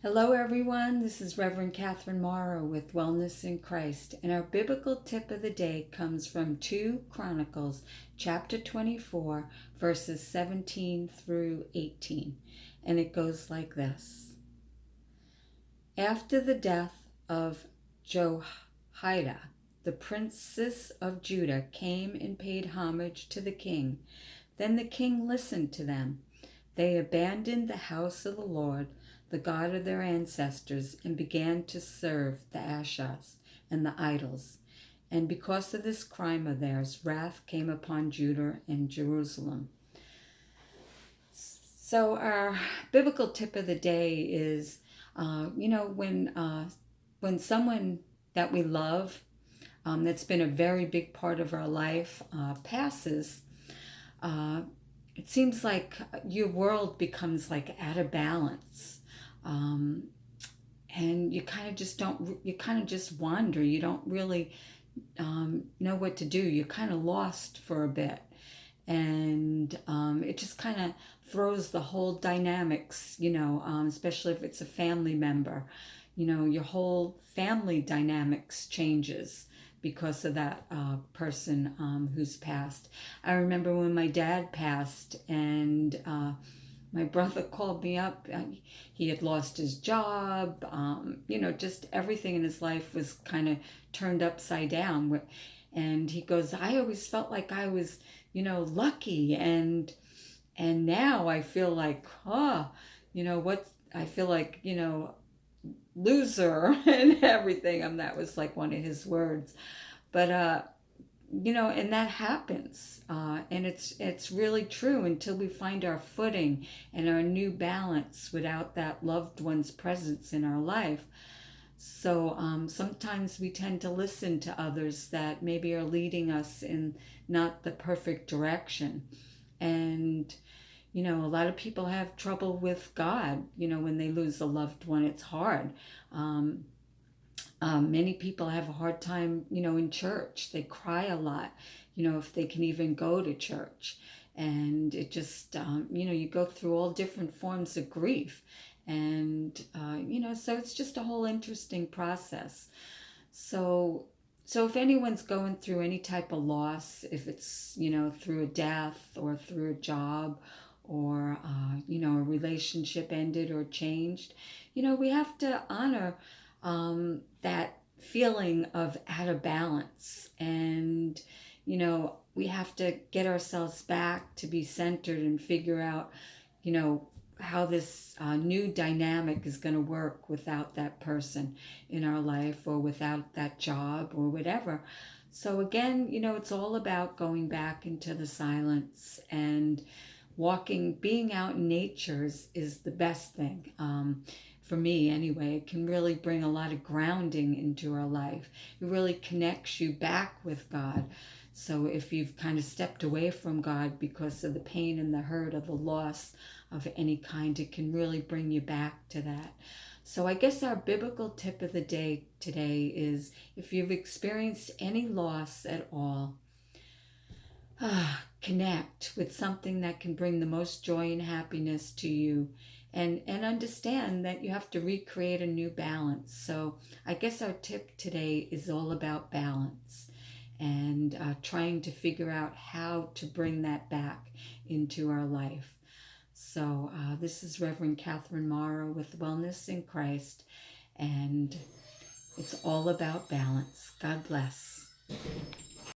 Hello, everyone. This is Reverend Catherine Morrow with Wellness in Christ, and our biblical tip of the day comes from 2 Chronicles, chapter 24, verses 17 through 18, and it goes like this. After the death of Jehoiada, the princes of Judah came and paid homage to the king. Then the king listened to them. They abandoned the house of the Lord, the God of their ancestors, and began to serve the Ashas and the idols. And because of this crime of theirs, wrath came upon Judah and Jerusalem. So our biblical tip of the day is, when someone that we love, that's been a very big part of our life, passes, it seems like your world becomes like out of balance. And you kind of just wander. You don't really know what to do. You're kind of lost for a bit. And it just kind of throws the whole dynamics, especially if it's a family member. Your whole family dynamics changes because of that person who's passed. I remember when my dad passed, and my brother called me up. He had lost his job. Just everything in his life was kind of turned upside down. And he goes, I always felt like I was, lucky. And now I feel like, I feel like, loser and everything. That was like one of his words. But, and that happens. And it's really true until we find our footing and our new balance without that loved one's presence in our life. So sometimes we tend to listen to others that maybe are leading us in not the perfect direction. And, a lot of people have trouble with God, when they lose a loved one. It's hard. Many people have a hard time, in church. They cry a lot, if they can even go to church. And it just, you go through all different forms of grief. And, so it's just a whole interesting process. So if anyone's going through any type of loss, if it's, through a death or through a job or, a relationship ended or changed, we have to honor that feeling of out of balance. And, we have to get ourselves back to be centered and figure out, how this new dynamic is going to work without that person in our life or without that job or whatever. So again, it's all about going back into the silence and being out in nature is the best thing. For me anyway, it can really bring a lot of grounding into our life. It really connects you back with God. So if you've kind of stepped away from God because of the pain and the hurt of the loss of any kind, it can really bring you back to that. So I guess our biblical tip of the day today is, if you've experienced any loss at all, connect with something that can bring the most joy and happiness to you, and understand that you have to recreate a new balance. So I guess our tip today is all about balance and trying to figure out how to bring that back into our life. So this is Reverend Catherine Morrow with Wellness in Christ, and it's all about balance. God bless.